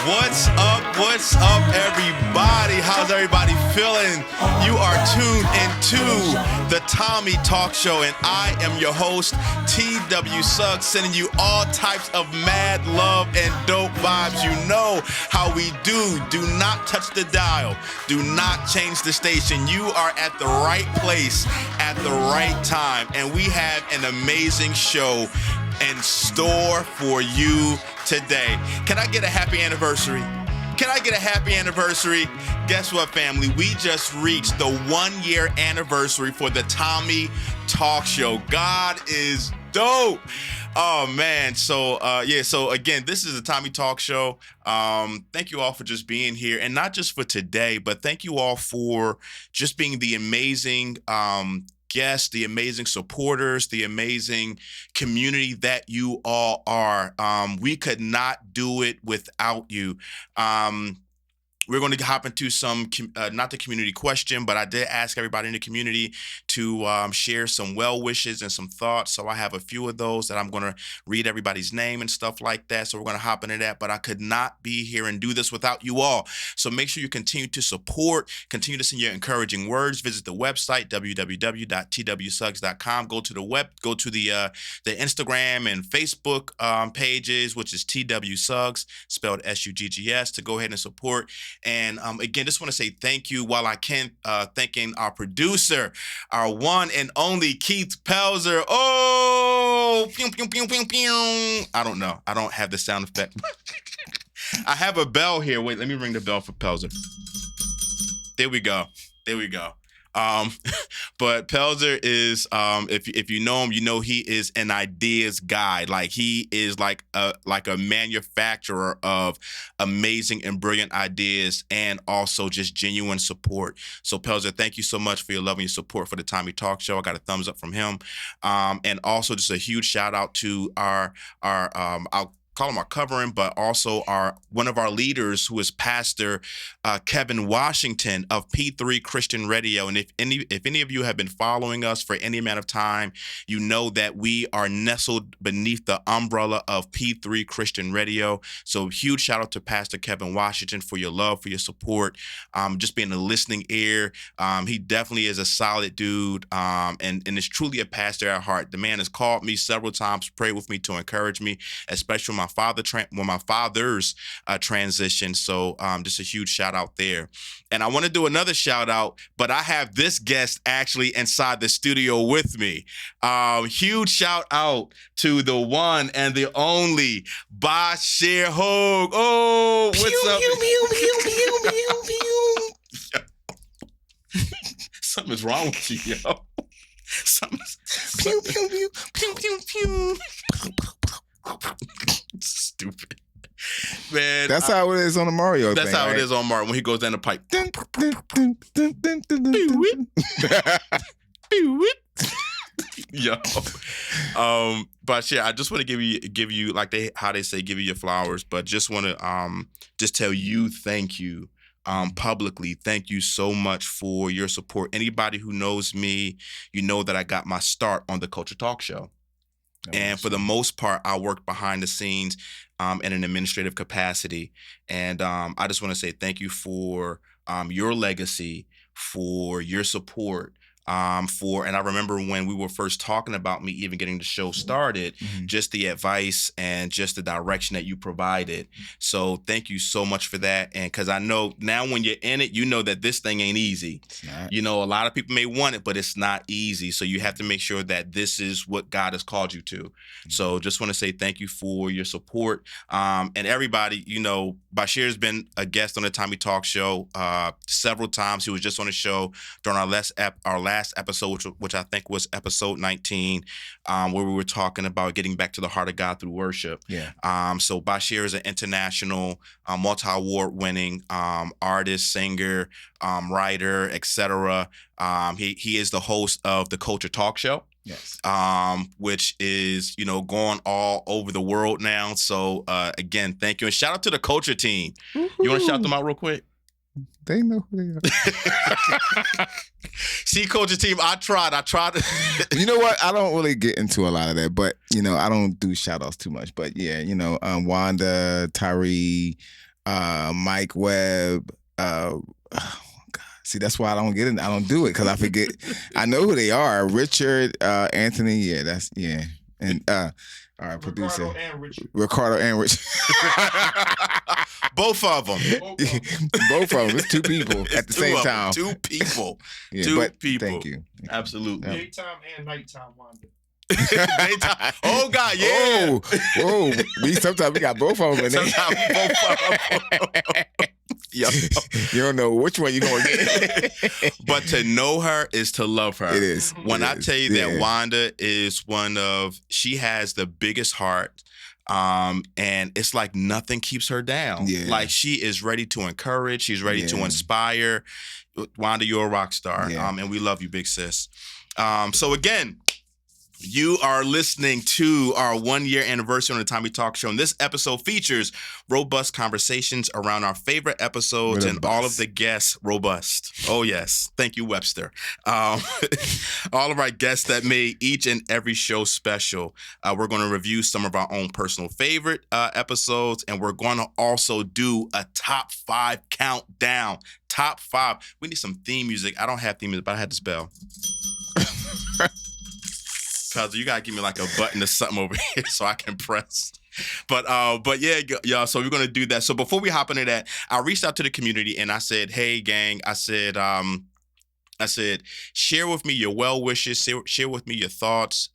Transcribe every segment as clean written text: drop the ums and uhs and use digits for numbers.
What's up, everybody? How's everybody feeling? You are tuned into the Tommy Talk Show, and I am your host, TW Suggs, sending you all types of mad love and dope vibes. You know how we do. Do not touch the dial. Do not change the station. You are at the right place at the right time, and we have an amazing show in store for you today. Can I get a happy anniversary? Can I get a happy anniversary? Guess what, family? We just reached the 1-year anniversary for the Tommy Talk Show. God is dope. Oh, man. So again, this is the Tommy Talk Show. Thank you all for just being here, and not just for today, but thank you all for just being the amazing guests, the amazing supporters, the amazing community that you all are. We could not do it without you. We're going to hop into some, not the community question, but I did ask everybody in the community to share some well wishes and some thoughts. So I have a few of those that I'm going to read everybody's name and stuff like that. So we're going to hop into that. But I could not be here and do this without you all. So make sure you continue to support, continue to send your encouraging words. Visit the website, www.twsuggs.com. Go to the Instagram and Facebook pages, which is TW Suggs, spelled SUGGS, to go ahead and support. And again, just want to say thank you while I can, thanking our producer, our one and only Keith Pelzer. Oh, pew, pew, pew, pew, pew. I don't know. I don't have the sound effect. I have a bell here. Wait, let me ring the bell for Pelzer. There we go. But Pelzer is, if you know him, you know he is an ideas guy. Like, he is like a manufacturer of amazing and brilliant ideas, and also just genuine support. So Pelzer, thank you so much for your love and your support for the Tommy Talk Show. I got a thumbs up from him. And also just a huge shout out to our I'll call him our covering, but also one of our leaders, who is Pastor Kevin Washington of P3 Christian Radio. And if any of you have been following us for any amount of time, you know that we are nestled beneath the umbrella of P3 Christian Radio. So huge shout out to Pastor Kevin Washington for your love, for your support, just being a listening ear. He definitely is a solid dude, and is truly a pastor at heart. The man has called me several times, prayed with me to encourage me, especially when my father's transition. So just a huge shout out there. And I want to do another shout out, but I have this guest actually inside the studio with me. Huge shout out to the one and the only Bashir Hogue. Oh, what's up? Something's wrong with you, yo. Pew, pew, pew, pew, pew, pew. Stupid. Man, that's how it is on the Mario That's thing, how right? it is on Mario when he goes down the pipe. Yo. But yeah, I just want to give you like how they say give you your flowers, but just want to just tell you thank you. Publicly, thank you so much for your support. Anybody who knows me, you know that I got my start on the Culture Talk Show. And for the most part, I worked behind the scenes in an administrative capacity. And I just want to say thank you for your legacy, for your support, and I remember when we were first talking about me even getting the show started, just the advice and just the direction that you provided. So thank you so much for that. And because I know now when you're in it, you know that this thing ain't easy. It's not. You know, a lot of people may want it, but it's not easy. So you have to make sure that this is what God has called you to. So just want to say thank you for your support. And everybody, you know, Bashir's been a guest on the Tommy Talk Show several times. He was just on the show during our last episode, which I think was episode 19, where we were talking about getting back to the heart of God through worship. Yeah. So Bashir is an international, multi-award winning artist, singer, writer, etc. He is the host of the Culture Talk Show. Yes. Which is, you know, going all over the world now. So again, thank you. And shout out to the Culture team. Woo-hoo. You want to shout them out real quick? They know who they are. See, Culture team, I tried. You know what? I don't really get into a lot of that, but, you know, I don't do shout outs too much. But yeah, you know, Wanda, Tyree, Mike Webb. Oh, God. See, that's why I don't get it. I don't do it because I forget. I know who they are. Richard, Anthony. Yeah, and all right, producer Ricardo and Richard. Both of them. Both of them. It's two people at the same time. Two people. Yeah, two people. Thank you. Absolutely. Daytime and nighttime Wanda. Oh God, yeah. Whoa. Sometimes we got both of them in there. Sometimes we both of them. Yo. You don't know which one you're going to get. But to know her is to love her. It is. When I tell you that Wanda is she has the biggest heart. And it's like nothing keeps her down. Yeah. Like she is ready to encourage. She's ready to inspire. Wanda, you're a rock star. Yeah. And we love you, big sis. So again, you are listening to our 1-year anniversary on the Tommy Talk Show. And this episode features robust conversations around our favorite episodes and all of the guests. Robust. Oh, yes. Thank you, Webster. All of our guests that made each and every show special. We're going to review some of our own personal favorite episodes. And we're going to also do a top 5 countdown. Top 5. We need some theme music. I don't have theme music, but I had this bell. You gotta give me like a button or something over here so I can press. But yeah, y'all. So we're gonna do that. So before we hop into that, I reached out to the community and I said, "Hey, gang," I said, share with me your well wishes, share with me your thoughts,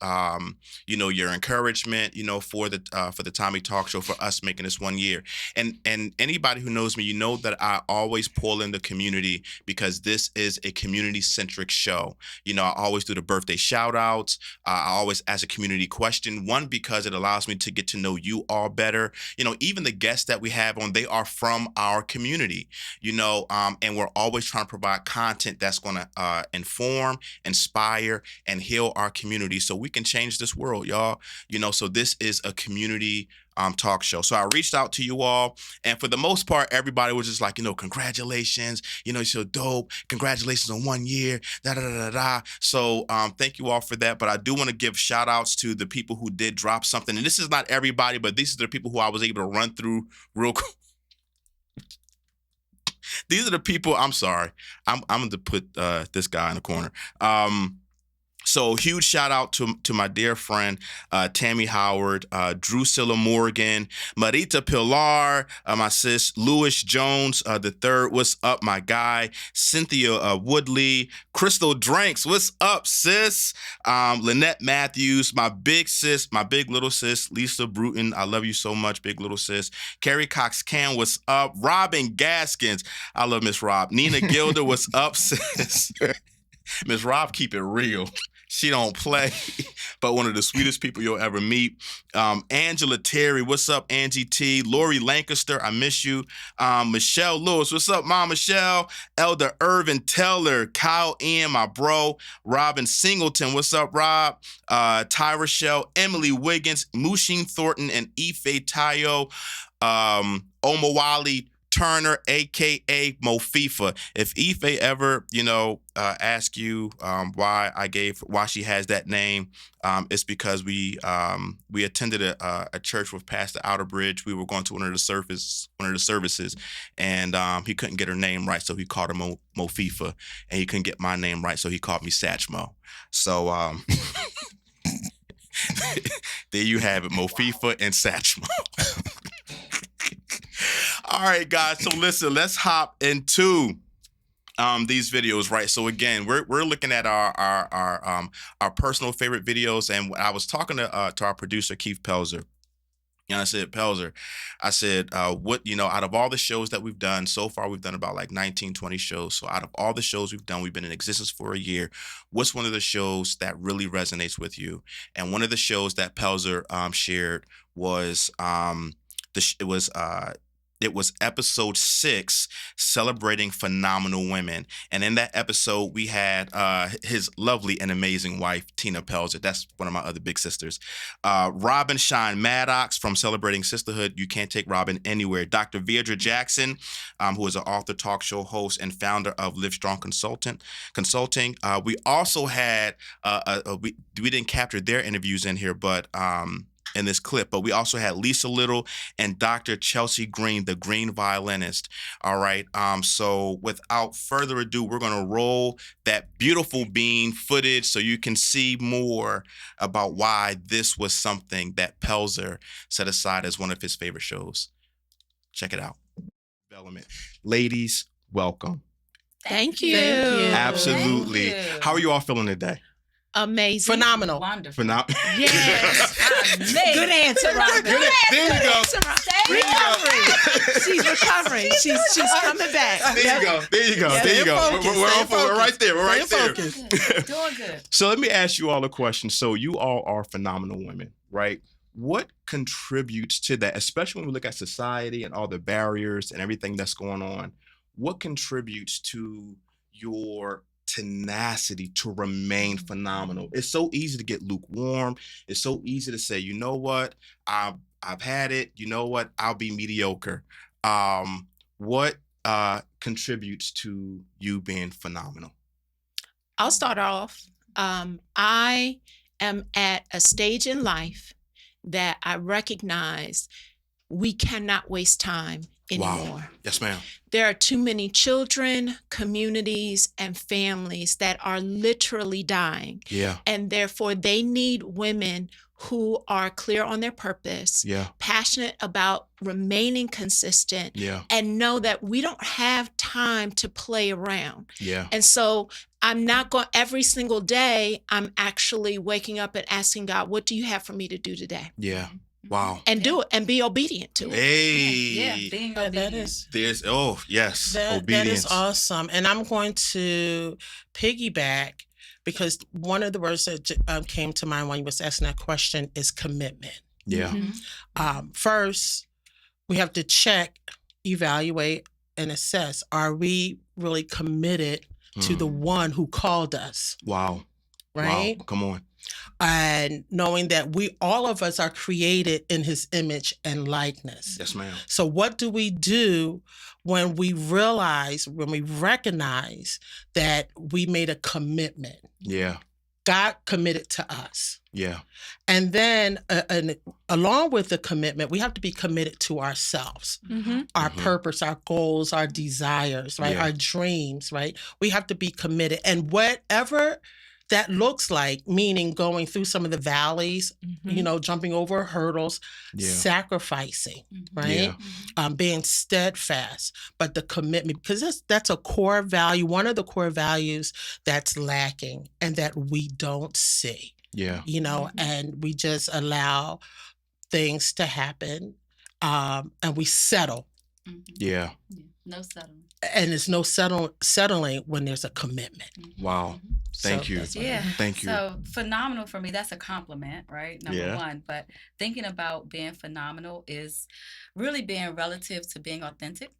your encouragement, for the Tommy Talk Show, for us making this 1 year. And anybody who knows me, that I always pull in the community because this is a community-centric show. I always do the birthday shout-outs. I always ask a community question. One, because it allows me to get to know you all better. Even the guests that we have on, they are from our community, and we're always trying to provide content that's going to inform, inspire, and heal our community so we can change this world, y'all. So this is a community talk show. So I reached out to you all, and for the most part, everybody was just like, congratulations, you're so dope. Congratulations on 1 year, da da da da da. So thank you all for that. But I do want to give shout outs to the people who did drop something. And this is not everybody, but these are the people who I was able to run through real quick. These are the people. I'm sorry. I'm going to put this guy in the corner. So huge shout out to my dear friend, Tammy Howard, Drusilla Morgan, Marita Pilar, my sis, Louis Jones, the third. What's up, my guy? Cynthia Woodley, Crystal Dranks. What's up, sis? Lynette Matthews, my big sis, my big little sis, Lisa Bruton. I love you so much, big little sis. Carrie Cox Can, what's up? Robin Gaskins. I love Miss Rob. Nina Gilder, what's up, sis? Miss Rob, keep it real. She don't play, but one of the sweetest people you'll ever meet. Angela Terry, what's up, Angie T? Lori Lancaster, I miss you. Michelle Lewis, what's up, Mom Michelle? Elder Irvin Teller, Kyle Ian, my bro. Robin Singleton, what's up, Rob? Tyra Shell, Emily Wiggins, Mushin Thornton, and Ife Tayo, Omawali Turner, aka Mo FIFA. If Ife ever, ask you why she has that name, it's because we attended a church with Pastor Outerbridge. We were going to one of the services, and he couldn't get her name right, so he called her Mo FIFA, and he couldn't get my name right, so he called me Satchmo. So there you have it, Mo FIFA and Satchmo. All right, guys. So listen, let's hop into these videos, right? So again, we're looking at our personal favorite videos, and I was talking to our producer Keith Pelzer. And I said, Pelzer, what, out of all the shows that we've done so far, we've done about like 19, 20 shows. So out of all the shows we've done, we've been in existence for a year. What's one of the shows that really resonates with you? And one of the shows that Pelzer shared was it was episode 6, Celebrating Phenomenal Women. And in that episode, we had his lovely and amazing wife, Tina Pelzer. That's one of my other big sisters. Robin Shine Maddox from Celebrating Sisterhood. You can't take Robin anywhere. Dr. Viedra Jackson, who is an author, talk show host, and founder of Live Strong Consulting. We also had, we didn't capture their interviews in here, but in this clip. But we also had Lisa Little and Dr. Chelsea Green, the green violinist. All right. So without further ado, we're going to roll that beautiful bean footage so you can see more about why this was something that Pelzer set aside as one of his favorite shows. Check it out. Development. Ladies, welcome. Thank you. Absolutely. Thank you. How are you all feeling today? Amazing. Phenomenal. Wonderful. Yes. Amazing. Good answer, Robin. There you go. She's recovering. She's coming back. There you go. There you go. Yeah, there you go. focused, We're right there. We're right there. Doing good. So let me ask you all a question. So you all are phenomenal women, right? What contributes to that, especially when we look at society and all the barriers and everything that's going on? What contributes to your tenacity to remain phenomenal? It's so easy to get lukewarm. It's so easy to say, you know what, I've had it. You know what, I'll be mediocre. What contributes to you being phenomenal? I'll start off. I am at a stage in life that I recognize we cannot waste time anymore. Wow. Yes, ma'am. There are too many children, communities, and families that are literally dying. Yeah. And therefore, they need women who are clear on their purpose, Yeah. passionate about remaining consistent, Yeah. and know that we don't have time to play around. Yeah. And so I'm not going every single day, I'm actually waking up and asking God, what do you have for me to do today? Yeah. Wow. And do it and be obedient to it. Hey. Yeah, being obedient. That is There's yes. that Obedience. is awesome. And I'm going to piggyback because one of the words that came to mind when you was asking that question is commitment. Yeah. Mhm. First, we have to check, evaluate, and assess. Are we really committed to the one who called us? Wow. Right? Wow. Come on. And knowing that all of us are created in his image and likeness. Yes, ma'am. So what do we do when we recognize that we made a commitment? Yeah. God committed to us. Yeah. And then along with the commitment, we have to be committed to ourselves, Mhm. our Mhm. purpose, our goals, our desires, right? Yeah. Our dreams, right? We have to be committed. And whatever that looks like, meaning going through some of the valleys, Mhm. jumping over hurdles, Yeah. sacrificing, Yeah. right? Being steadfast, but the commitment, because that's a core value, one of the core values that's lacking and that we don't see, Yeah. and we just allow things to happen, and we settle. Yeah. No settling. And there's no settling when there's a commitment. Wow. Thank you. that's what Yeah. Thank you. So phenomenal for me, that's a compliment, right? Number Yeah. one. But thinking about being phenomenal is really being relative to being authentic.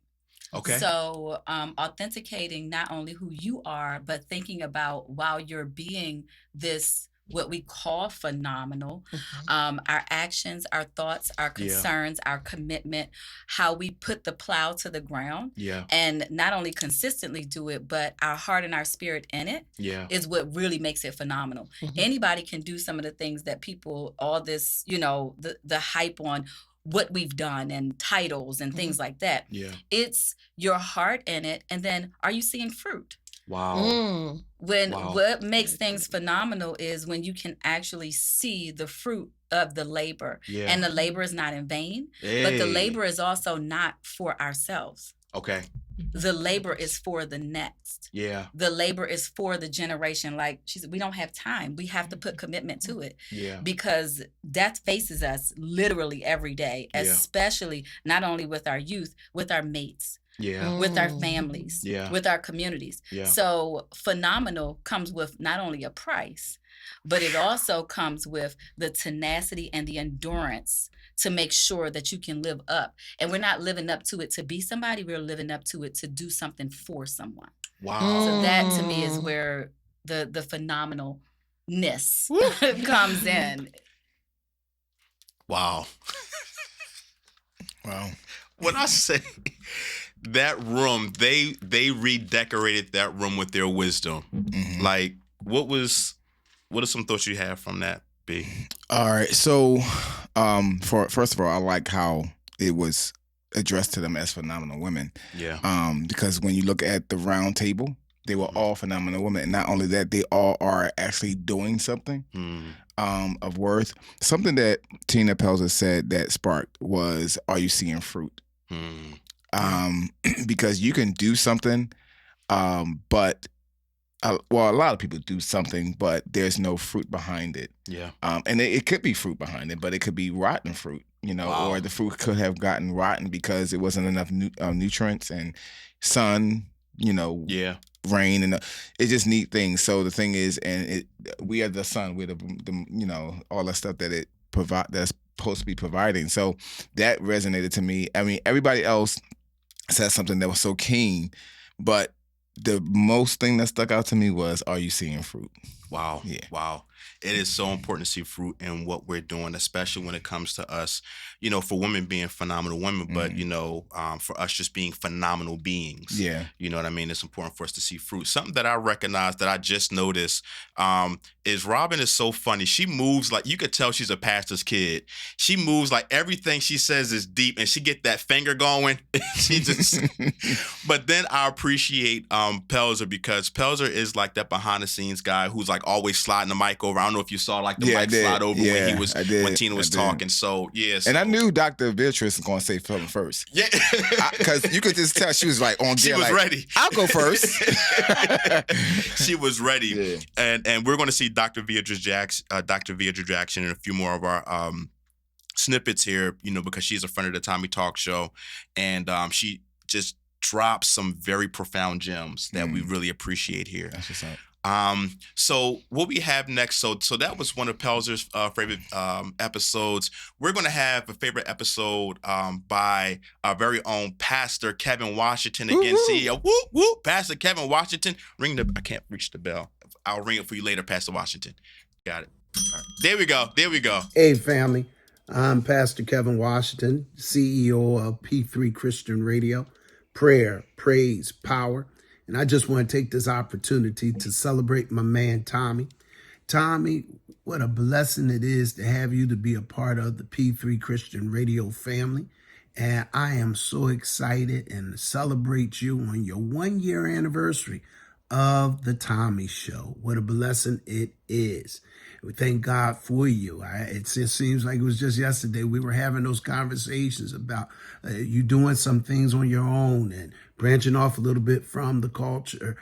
Okay. So authenticating not only who you are, but thinking about while you're being this, what we call phenomenal, our actions, our thoughts, our Yeah. concerns, our commitment, how we put the plow to the ground Yeah. and not only consistently do it, but our heart and our spirit in it Yeah. is what really makes it phenomenal. Mhm. Anybody can do some of the things that people, all this, the hype on what we've done and titles and things like that. Yeah. It's your heart in it. And then are you seeing fruit? Wow. Mm. What Very makes good. things phenomenal is when you can actually see the fruit of the labor. Yeah. And the labor is not in vain, but the Hey. labor is also not for ourselves. Okay. The labor is for the next. Yeah. The labor is for the generation. Like she said, we don't have time. We have to put commitment to it Yeah. because death faces us literally every day, Yeah. especially not only with our youth, with our mates, Yeah. with our Mm. families, Yeah. with our communities. Yeah. So phenomenal comes with not only a price, but it also comes with the tenacity and the endurance to make sure that you can live up. And we're not living up to it to be somebody, we're living up to it to do something for someone. Wow. So that to me is Mm. where the phenomenalness comes in. Wow. Wow. When I say that room, they redecorated that room with their wisdom. Mhm. Like, what are some thoughts you have from that, B? All right. So For first of all, I like how it was addressed to them as phenomenal women. Yeah. Because when you look at the round table, they were all phenomenal women, and not only that, they all are actually doing something of worth. Something that Tina Pelzer said that sparked was, "Are you seeing fruit?" Because you can do something, but a lot of people do something, but there's no fruit behind it. Yeah. And it could be fruit behind it, but it could be rotten fruit, or the fruit could have gotten rotten because it wasn't enough nutrients and sun, rain, and it's just neat things. So the thing is, and we are the sun, we're the all the stuff that it that's supposed to be providing. So that resonated to me. I mean, everybody else said something that was so keen, but the most thing that stuck out to me was, "Are you seeing fruit?" Wow. Yeah. Wow. It is so important to see fruit in what we're doing, especially when it comes to us, for women being phenomenal women, but, for us just being phenomenal beings. Yeah. You know what I mean? It's important for us to see fruit. Something that I recognize that I just noticed is Robin is so funny. She moves like, you could tell she's a pastor's kid. She moves like everything she says is deep, and she get that finger going. She just, but then I appreciate Pelzer, because Pelzer is like that behind the scenes guy who's like always sliding the mic over. I don't know if you saw like the mic slide over when Tina was talking. So yes. And I knew Dr. Beatrice was going to say something first. Yeah. Because you could just tell she was like on gear. She was like, ready. I'll go first. She was ready. Yeah. And we're going to see Dr. Viedra Jackson and a few more of our snippets here, because she's a friend of the Tommy Talk Show. And she just drops some very profound gems that we really appreciate here. That's what's up. So what we have next, so that was one of Pelzer's favorite episodes. We're going to have a favorite episode by our very own Pastor Kevin Washington, again, CEO. Whoop, whoop, Pastor Kevin Washington. I can't reach the bell. I'll ring it for you later, Pastor Washington. Got it. All right. There we go. Hey, family. I'm Pastor Kevin Washington, CEO of P3 Christian Radio, prayer, praise, power. And I just want to take this opportunity to celebrate my man, Tommy. Tommy, what a blessing it is to have you to be a part of the P3 Christian Radio family. And I am so excited and to celebrate you on your 1-year anniversary of the Tommy Show. What a blessing it is. We thank God for you. It just seems like it was just yesterday we were having those conversations about you doing some things on your own and branching off a little bit from the culture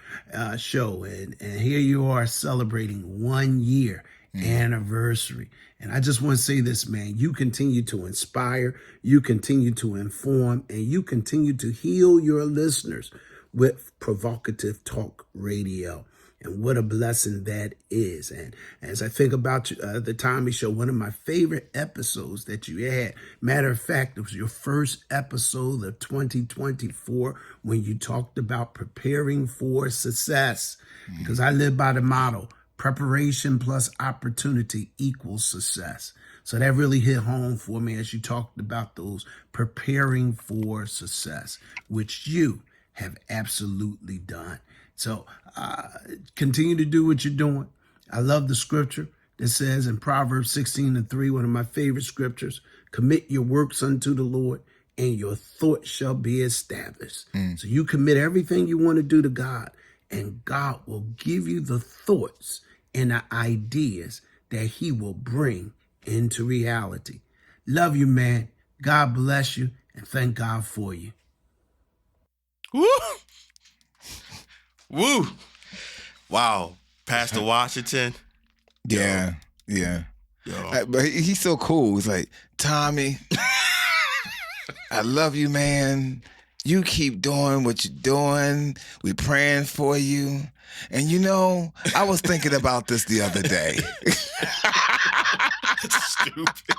show. And here you are celebrating 1 year anniversary. And I just want to say this, man, you continue to inspire, you continue to inform, and you continue to heal your listeners with provocative talk radio. And what a blessing that is. And as I think about the Tommy Show, one of my favorite episodes that you had, matter of fact, it was your first episode of 2024 when you talked about preparing for success. Because I live by the motto, preparation plus opportunity equals success. So that really hit home for me as you talked about those preparing for success, which you have absolutely done. So continue to do what you're doing. I love the scripture that says in Proverbs 16:3, one of my favorite scriptures, commit your works unto the Lord and your thoughts shall be established. So you commit everything you want to do to God, and God will give you the thoughts and the ideas that he will bring into reality. Love you, man. God bless you, and thank God for you. Woo! Woo! Wow, Pastor Washington. Yeah. Yo. But he's so cool. He's like, Tommy, I love you, man. You keep doing what you're doing. We praying for you. And I was thinking about this the other day. Stupid.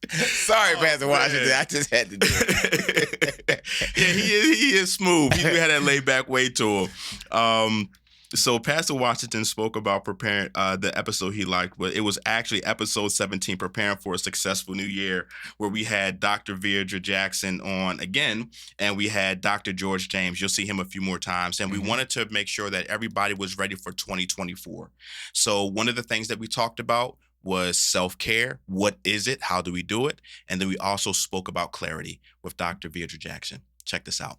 Sorry, Pastor Washington. I just had to do it. Yeah, he is smooth. We had that laid back way to him. So Pastor Washington spoke about preparing the episode he liked, but it was actually episode 17, Preparing for a Successful New Year, where we had Dr. Viedra Jackson on again, and we had Dr. George James. You'll see him a few more times. And we wanted to make sure that everybody was ready for 2024. So one of the things that we talked about was self-care. What is it? How do we do it? And then we also spoke about clarity with Dr. Viedra Jackson. Check this out.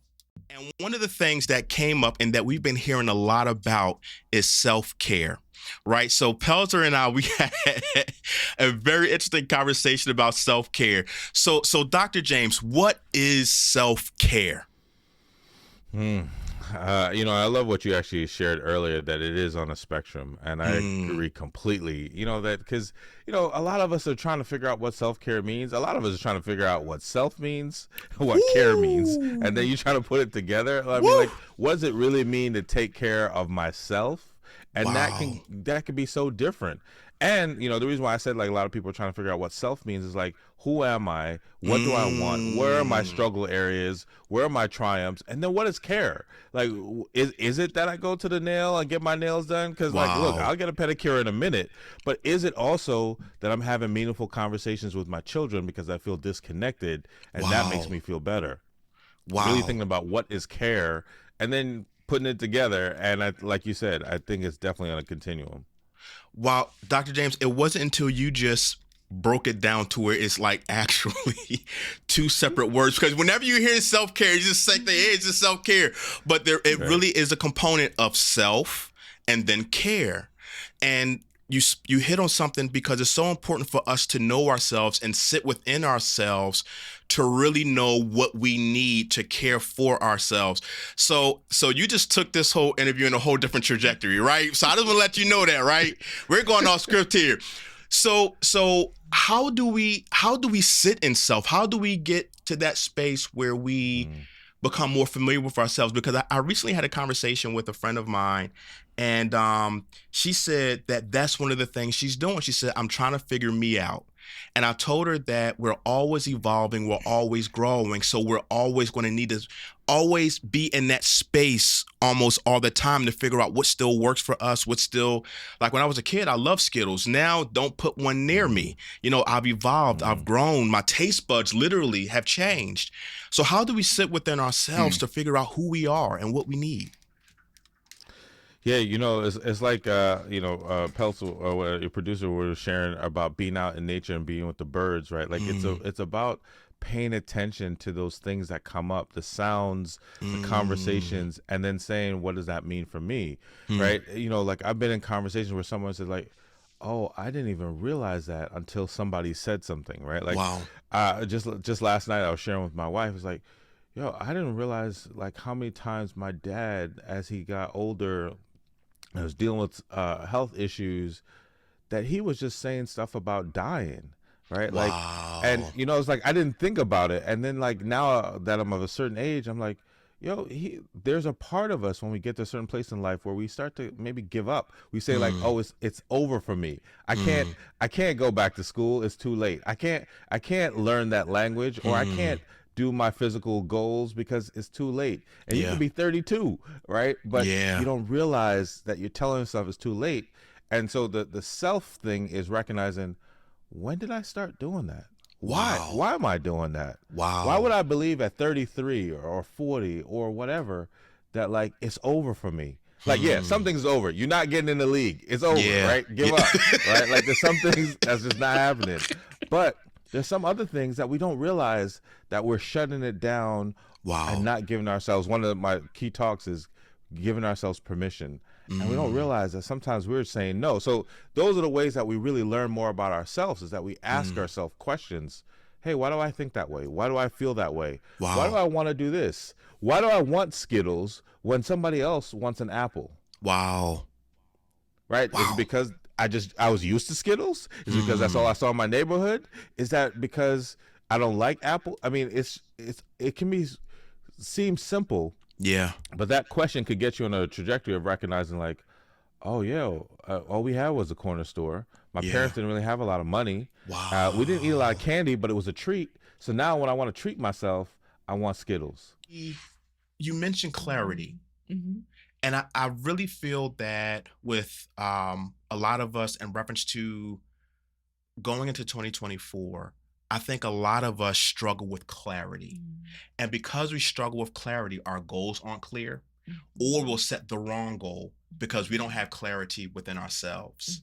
And one of the things that came up and that we've been hearing a lot about is self-care, right? So Pelzer and I, we had a very interesting conversation about self-care. So Dr. James, what is self-care? I love what you actually shared earlier, that it is on a spectrum, and I agree completely. That because a lot of us are trying to figure out what self-care means. A lot of us are trying to figure out what self means, what care means, and then you try to put it together. I mean, like, what does it really mean to take care of myself? And that can be so different. And the reason why I said, like, a lot of people are trying to figure out what self means is like, who am I? What do I want? Where are my struggle areas? Where are my triumphs? And then what is care? Like, is it that I go to the nail and get my nails done? Because like, look, I'll get a pedicure in a minute. But is it also that I'm having meaningful conversations with my children because I feel disconnected, and that makes me feel better? Really thinking about what is care, and then putting it together. And like you said, I think it's definitely on a continuum. Wow, Dr. James, it wasn't until you just broke it down to where it's like actually two separate words, because whenever you hear self-care, you just think, hey, it's just self-care, but it really is a component of self and then care. And you hit on something, because it's so important for us to know ourselves and sit within ourselves to really know what we need to care for ourselves. So you just took this whole interview in a whole different trajectory, right? So I just want to let you know that, right? We're going off script here. So how do we sit in self? How do we get to that space where we become more familiar with ourselves? Because I recently had a conversation with a friend of mine, and she said that that's one of the things she's doing. She said, I'm trying to figure me out. And I told her that we're always evolving, we're always growing. So we're always going to need to always be in that space almost all the time to figure out what still works for us, what's still, like when I was a kid, I loved Skittles. Now don't put one near me. I've evolved, I've grown, my taste buds literally have changed. So how do we sit within ourselves to figure out who we are and what we need? Yeah, it's like Peltz, your producer, was sharing about being out in nature and being with the birds, right? Like it's about paying attention to those things that come up, the sounds, the conversations, and then saying, what does that mean for me, right? Like I've been in conversations where someone said, like, oh, I didn't even realize that until somebody said something, right? Like, just last night I was sharing with my wife, it's like, yo, I didn't realize like how many times my dad, as he got older, I was dealing with health issues, that he was just saying stuff about dying, right? Like, and it's like I didn't think about it, and then like now that I'm of a certain age, I'm like, yo, there's a part of us when we get to a certain place in life where we start to maybe give up. We say like, oh, it's over for me. I can't go back to school. It's too late. I can't learn that language, or I can't do my physical goals because it's too late. And you can be 32, right? But you don't realize that you're telling yourself it's too late. And so the self thing is recognizing, when did I start doing that? Why? Why am I doing that? Why would I believe at 33 or 40 or whatever that like it's over for me? Like, something's over. You're not getting in the league. It's over, right? Give up, right? Like there's some things that's just not happening. But there's some other things that we don't realize that we're shutting it down and not giving ourselves. One of my key talks is giving ourselves permission. And we don't realize that sometimes we're saying no. So those are the ways that we really learn more about ourselves, is that we ask ourselves questions. Hey, why do I think that way? Why do I feel that way? Why do I want to do this? Why do I want Skittles when somebody else wants an apple? Right? Is it because I was used to Skittles? Is it because that's all I saw in my neighborhood? Is that because I don't like apple? I mean, it can seem simple. Yeah. But that question could get you on a trajectory of recognizing like, oh yeah, all we had was a corner store. My parents didn't really have a lot of money. We didn't eat a lot of candy, but it was a treat. So now when I want to treat myself, I want Skittles. You mentioned clarity. And I really feel that with a lot of us in reference to going into 2024, I think a lot of us struggle with clarity. And because we struggle with clarity, our goals aren't clear, or we'll set the wrong goal because we don't have clarity within ourselves.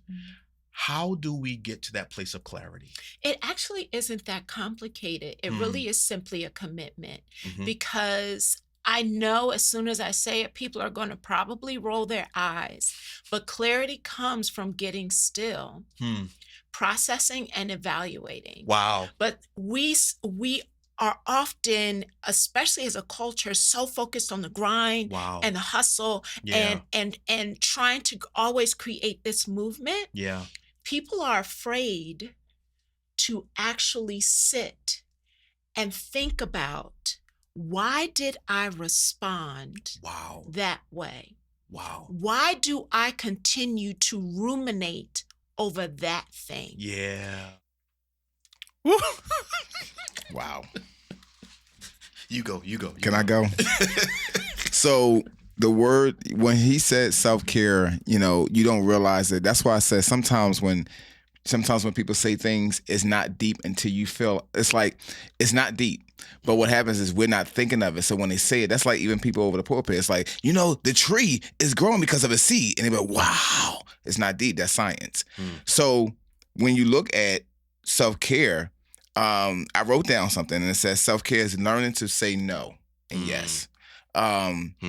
How do we get to that place of clarity? It actually isn't that complicated. It really is simply a commitment, because I know as soon as I say it, people are going to probably roll their eyes. But clarity comes from getting still, processing and evaluating. Wow. But we are often, especially as a culture, so focused on the grind Wow. and the hustle Yeah. and trying to always create this movement. Yeah. People are afraid to actually sit and think about, why did I respond Wow. that way? Wow. Why do I continue to ruminate over that thing? Yeah. Wow. You go. Can I go? So the word, when he said self-care, you don't realize it. That's why I said sometimes when people say things, it's not deep until you feel it's like it's not deep. But what happens is we're not thinking of it. So when they say it, that's like even people over the pulpit. It's like, the tree is growing because of a seed. And they go, wow, it's not deep. That's science. So when you look at self-care, I wrote down something and it says self-care is learning to say no and yes.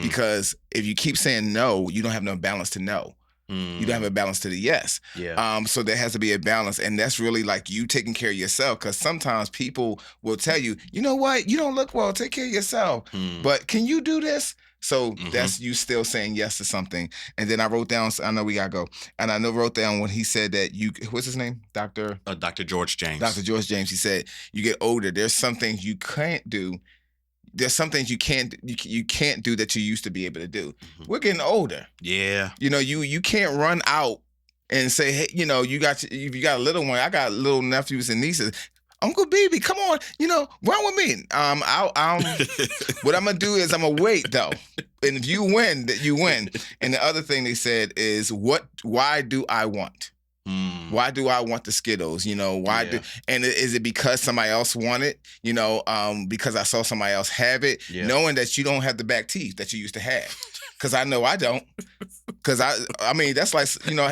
Because if you keep saying no, you don't have no balance to no. You don't have a balance to the yes. Yeah. So there has to be a balance. And that's really like you taking care of yourself. Because sometimes people will tell you, you know what? You don't look well. Take care of yourself. But can you do this? So that's you still saying yes to something. And then I wrote down, I know we got to go. And I wrote down when he said that what's his name? Dr. George James. Dr. George James. He said, you get older. There's some things you can't do. There's some things you can't do that you used to be able to do. We're getting older. Yeah. You can't run out and say, hey, if you got a little one, I got little nephews and nieces. Uncle BB, come on, run with me. What I'm gonna do is I'm gonna wait though, and if you win, that you win. And the other thing they said is, why do I want? Why do I want the Skittles? Is it because somebody else want it? Because I saw somebody else have it, knowing that you don't have the back teeth that you used to have. Because I know I don't. Because I mean, that's like,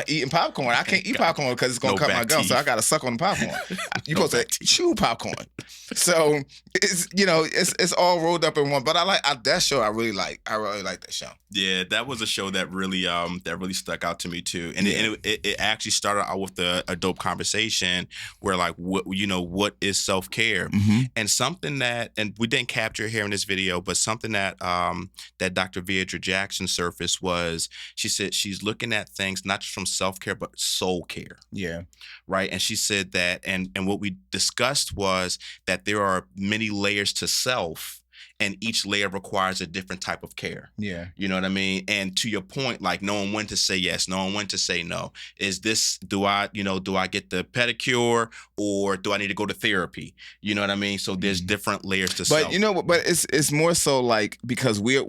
eating popcorn. I can't eat popcorn because it's going to cut my gums. So I got to suck on the popcorn. You're supposed to chew popcorn. So it's all rolled up in one. But I like that show. I really like that show. Yeah, that was a show that really stuck out to me too. And it actually started out with a dope conversation where like, what is self-care? And something and we didn't capture here in this video, but something that Dr. Viedra Jackson surfaced was, she said she's looking at things not just from self-care, but soul care. Yeah. Right. And she said that, and what we discussed was that there are many layers to self, and each layer requires a different type of care. Yeah. You know what I mean? And to your point, like knowing when to say yes, knowing when to say no. Is this, do I get the pedicure, or do I need to go to therapy? You know what I mean? So there's different layers to self. But it's more so like, because we're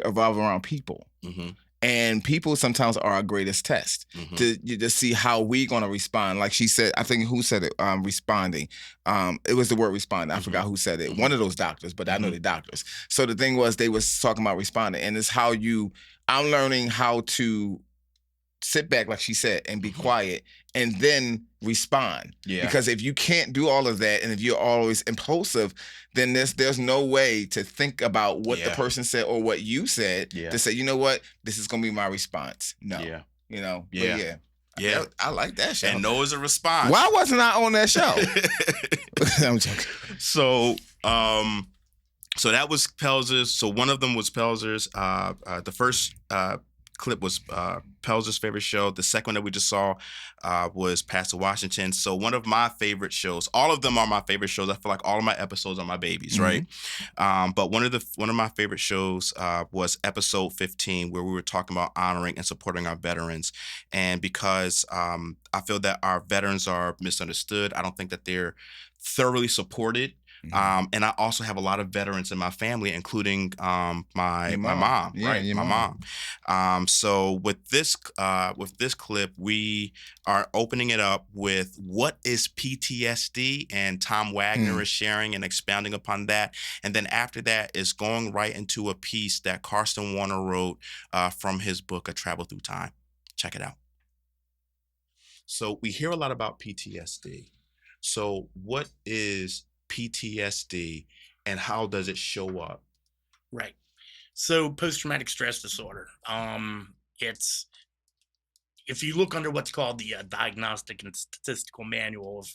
evolving around people. And people sometimes are our greatest test to see how we're going to respond. Like she said, I think who said it, responding. It was the word responding. I forgot who said it. One of those doctors, but I know the doctors. So the thing was, they was talking about responding. And it's how I'm learning how to sit back, like she said, and be quiet, and then respond. Yeah. Because if you can't do all of that, and if you're always impulsive, then there's no way to think about what the person said or what you said to say, you know what, this is gonna be my response. No. Yeah. But yeah. I like that show. And no is a response. Why wasn't I on that show? I'm joking. So that was Pelzer's. So one of them was Pelzer's. The first clip was Pelzer's favorite show. The second one that we just saw was Pastor Washington. So one of my favorite shows. All of them are my favorite shows. I feel like all of my episodes are my babies, right? But one of my favorite shows was episode 15, where we were talking about honoring and supporting our veterans. And because I feel that our veterans are misunderstood, I don't think that they're thoroughly supported. And I also have a lot of veterans in my family, including my mom, right? My mom. So with this clip, we are opening it up with what is PTSD, and Tom Wagner is sharing and expounding upon that. And then after that is going right into a piece that Carson Warner wrote from his book, A Travel Through Time. Check it out. So we hear a lot about PTSD. So what is PTSD and how does it show up? Right. So post-traumatic stress disorder. It's if you look under what's called the Diagnostic and Statistical Manual of,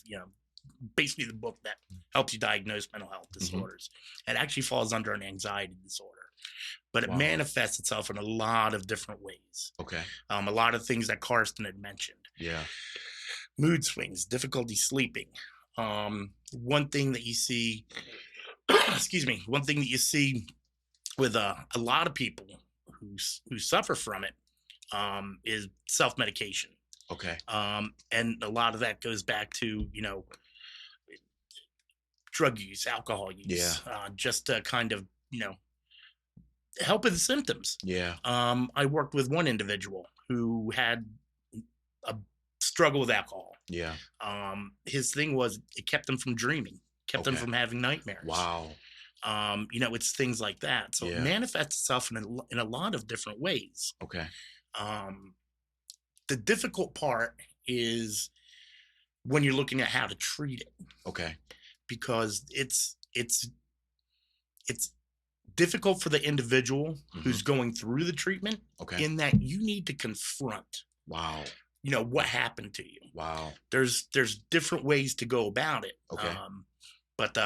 basically the book that helps you diagnose mental health disorders, it actually falls under an anxiety disorder. But it manifests itself in a lot of different ways. Okay. A lot of things that Karsten had mentioned. Yeah. Mood swings, difficulty sleeping. One thing that you see, one thing that you see with a lot of people who suffer from it is self-medication. Okay. And a lot of that goes back to, drug use, alcohol use, just to kind of, help with the symptoms. Yeah. I worked with one individual who had a struggle with alcohol. Yeah. His thing was it kept him from dreaming, kept him Okay. from having nightmares. Wow. It's things like that. So Yeah. it manifests itself in a lot of different ways. Okay. The difficult part is when you're looking at how to treat it, Okay. because it's difficult for the individual who's going through the treatment, Okay. in that you need to confront, Wow. what happened to you. Wow. There's different ways to go about it. Okay. But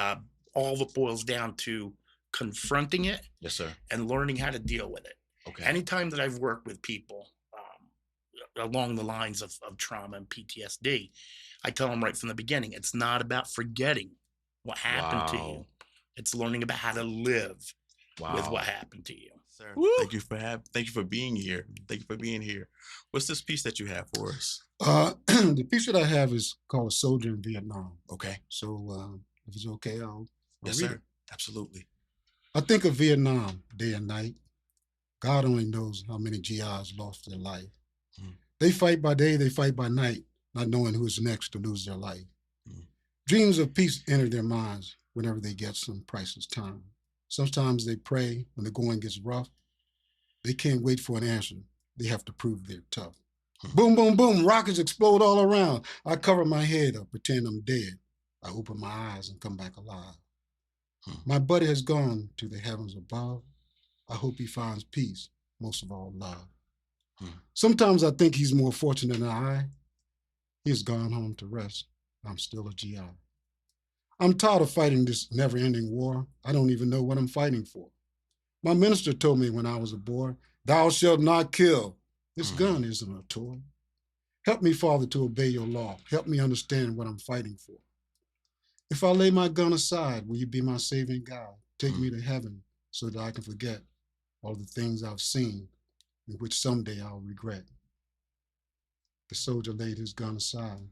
all of it boils down to confronting it Yes, sir. and learning how to deal with it. Okay. Anytime that I've worked with people along the lines of trauma and PTSD, I tell them right from the beginning, it's not about forgetting what happened to you. Wow. It's learning about how to live with Wow. what happened to you. Sir, Woo. thank you for being here. Thank you for being here. What's this piece that you have for us? The piece that I have is called "A Soldier in Vietnam." Okay. So, if it's okay, I'll Yes, read sir. it. Absolutely. I think of Vietnam day and night. God only knows how many GIs lost their life. Mm. They fight by day, they fight by night, not knowing who is next to lose their life. Mm. Dreams of peace enter their minds whenever they get some priceless time. Sometimes they pray when the going gets rough. They can't wait for an answer. They have to prove they're tough. Boom, boom, boom, rockets explode all around. I cover my head up, pretend I'm dead. I open my eyes and come back alive. My buddy has gone to the heavens above. I hope he finds peace, most of all love. Sometimes I think he's more fortunate than I. He has gone home to rest. I'm still a GI. I'm tired of fighting this never-ending war. I don't even know what I'm fighting for. My minister told me when I was a boy, "Thou shalt not kill." This gun isn't a toy. Help me, Father, to obey your law. Help me understand what I'm fighting for. If I lay my gun aside, will you be my saving God? Take me to heaven so that I can forget all the things I've seen and which someday I'll regret. The soldier laid his gun aside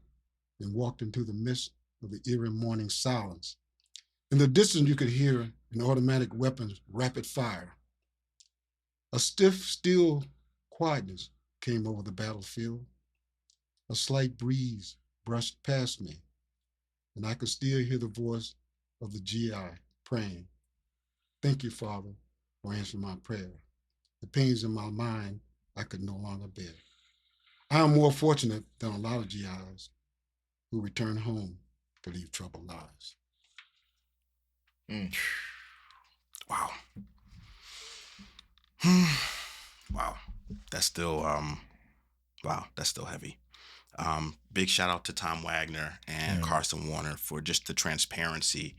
and walked into the midst of the eerie morning silence. In the distance, you could hear an automatic weapon's rapid fire. A stiff, still quietness came over the battlefield. A slight breeze brushed past me, and I could still hear the voice of the GI praying, "Thank you, Father, for answering my prayer. The pains in my mind I could no longer bear." I am more fortunate than a lot of GIs who return home to leave troubled lives. Wow. Wow. That's still that's still heavy. Big shout out to Tom Wagner and Carson Warner for just the transparency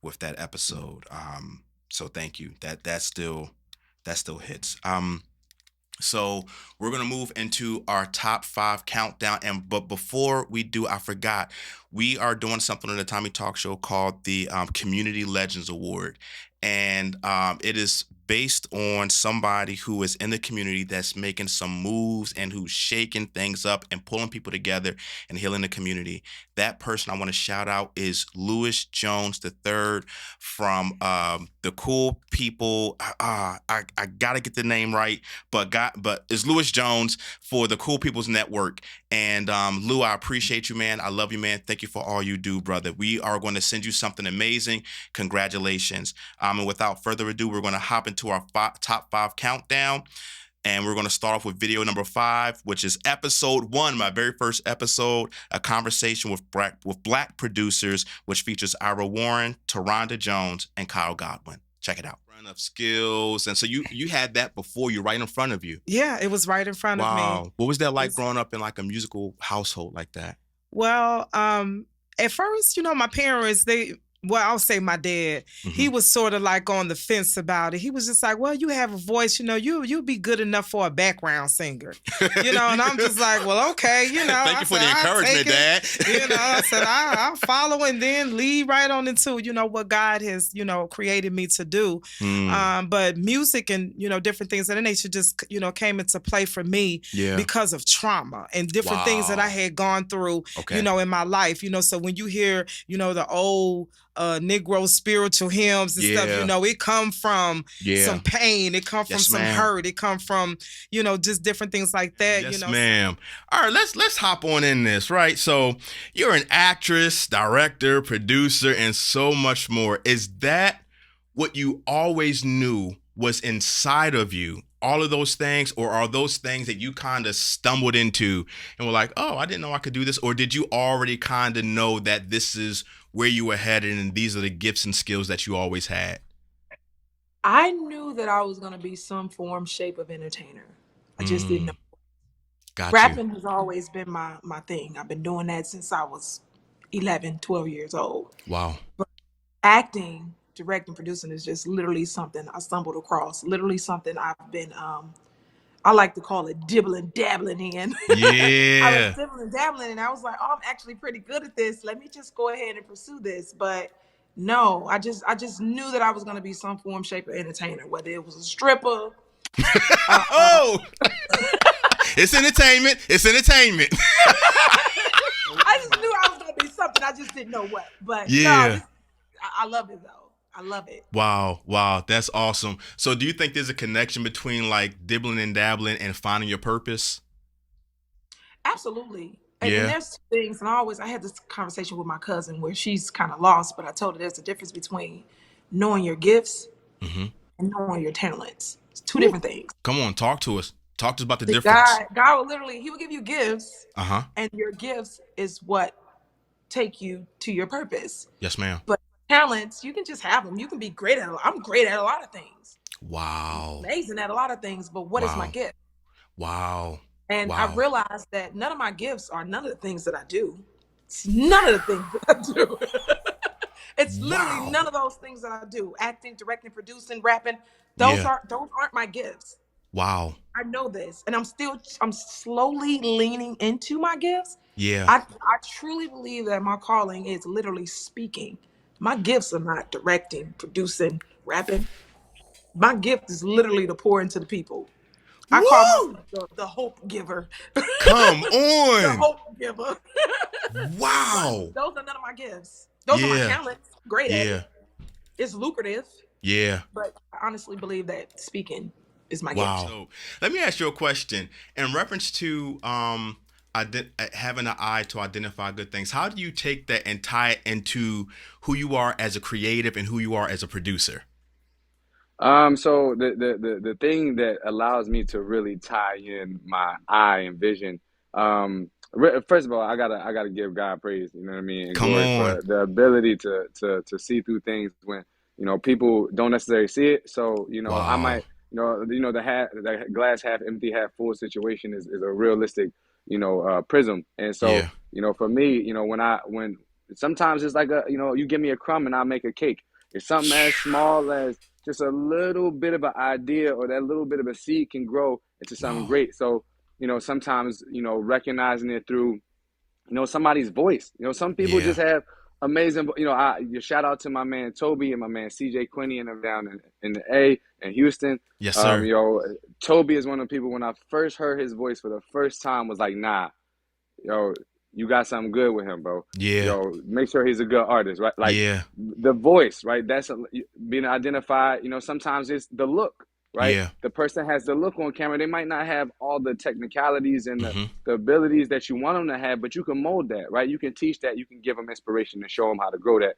with that episode. So thank you. That still hits. So we're gonna move into our top 5 countdown, but before we do, I forgot, we are doing something on the Tommy Talk Show called the Community Legends Award, and it is based on somebody who is in the community that's making some moves and who's shaking things up and pulling people together and healing the community. That person I want to shout out is Lewis Jones III from the Cool People. I gotta get the name right, but it's Lewis Jones for the Cool People's Network. And Lou, I appreciate you, man. I love you, man. Thank you for all you do, brother. We are going to send you something amazing. Congratulations. And without further ado, we're going to hop into our top 5 countdown. And we're going to start off with video number 5, which is episode 1, my very first episode, a conversation with black producers, which features Ira Warren, Taronda Jones, and Kyle Godwin. Check it out. Run of skills. And so you had that before you, right in front of you. Yeah, it was right in front of me. Wow. What was that like growing up in like a musical household like that? Well, at first, my parents, I'll say my dad, he was sort of like on the fence about it. He was just like, well, you have a voice, you'll be good enough for a background singer. And I'm just like, well, okay, Thank you for the encouragement, Dad. I said, I'll follow and then lead right on into, what God has, created me to do. But music and, different things of that nature just, came into play for me because of trauma and different things that I had gone through, in my life. So when you hear, the old Negro spiritual hymns and stuff, it come from some pain, it come from some hurt, it come from, just different things like that. Yes, ma'am. All right, let's hop on in this, right? So you're an actress, director, producer, and so much more. Is that what you always knew was inside of you? All of those things, or are those things that you kind of stumbled into and were like, oh, I didn't know I could do this? Or did you already kind of know that this is where you were headed and these are the gifts and skills that you always had? I knew that I was going to be some form, shape of entertainer. I just didn't know. Gotcha. Rapping has always been my thing. I've been doing that since I was 11, 12 years old. Wow. But acting, directing, producing is just literally something I stumbled across. Literally something I've been, I like to call it dibbling, dabbling in. Yeah. I was dibbling, dabbling, and I was like, oh, I'm actually pretty good at this. Let me just go ahead and pursue this. But no, I just knew that I was going to be some form, shape, or entertainer, whether it was a stripper. Oh, it's entertainment. It's entertainment. I just knew I was going to be something. I just didn't know what. But yeah, no, I love it though. I love it. Wow, that's awesome. So do you think there's a connection between like dibbling and dabbling and finding your purpose? Absolutely. And there's two things, and I had this conversation with my cousin where she's kind of lost, but I told her there's a difference between knowing your gifts and knowing your talents. It's two different things. Come on, talk to us. Talk to us about the difference. God will literally, he will give you gifts, and your gifts is what take you to your purpose. Yes, ma'am. But talents, you can just have them. You can be great at. I'm great at a lot of things. Wow. Amazing at a lot of things, but what is my gift? Wow. And I realized that none of my gifts are none of the things that I do. It's none of the things that I do. It's literally none of those things that I do. Acting, directing, producing, rapping. Those aren't my gifts. Wow. I know this. And I'm slowly leaning into my gifts. Yeah. I truly believe that my calling is literally speaking. My gifts are not directing, producing, rapping. My gift is literally to pour into the people. I call myself the hope giver. Come on. The hope giver. Wow. Those are none of my gifts. Those are my talents. Great at it. It's lucrative. Yeah. But I honestly believe that speaking is my gift. So let me ask you a question. In reference to having an eye to identify good things, how do you take that and tie it into who you are as a creative and who you are as a producer? So the thing that allows me to really tie in my eye and vision, first of all, I gotta give God praise. You know what I mean? Come on. For the ability to see through things when people don't necessarily see it. So I might the glass half empty, half full situation is a realistic prism. And so for me, when sometimes it's like you give me a crumb and I make a cake. It's something as small as just a little bit of an idea, or that little bit of a seed can grow into something great. So, sometimes, recognizing it through, somebody's voice. Some people just have amazing, shout out to my man Toby and my man CJ Quinney and them down in the A in Houston. Yes, sir. Toby is one of the people, when I first heard his voice for the first time, was like, nah, you got something good with him, bro. Yeah. Make sure he's a good artist, right? Like the voice, right? That's being identified. Sometimes it's the look, right? Yeah. The person has the look on camera. They might not have all the technicalities and the abilities that you want them to have, but you can mold that, right? You can teach that. You can give them inspiration and show them how to grow that.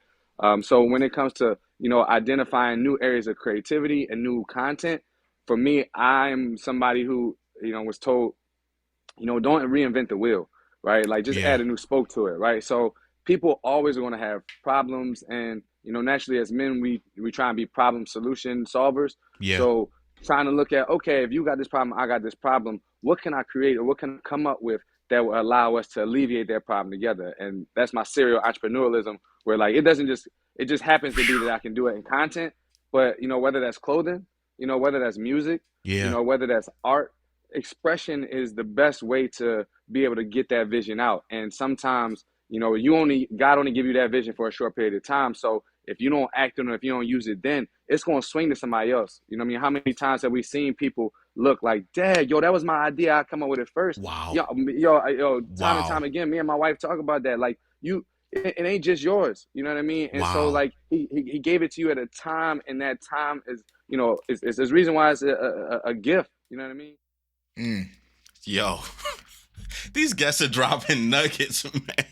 So when it comes to, identifying new areas of creativity and new content, for me, I'm somebody who, was told, don't reinvent the wheel, right? Like just add a new spoke to it, right? So people always are going to have problems, and naturally as men, we try and be problem solution solvers. So trying to look at, okay, if you got this problem, I got this problem, what can I create or what can I come up with that will allow us to alleviate that problem together? And that's my serial entrepreneurialism, where like it just happens to be that I can do it in content, but whether that's clothing, whether that's music, whether that's art, expression is the best way to be able to get that vision out. And sometimes, God only give you that vision for a short period of time. So if you don't act on it, if you don't use it, then it's going to swing to somebody else. You know what I mean? How many times have we seen people look like, Dad, that was my idea. I come up with it first. Wow. Time and time again, me and my wife talk about that. Like it ain't just yours. You know what I mean? And so like he gave it to you at a time, and that time is, it's the reason why it's a gift. You know what I mean? Yo, these guests are dropping nuggets, man.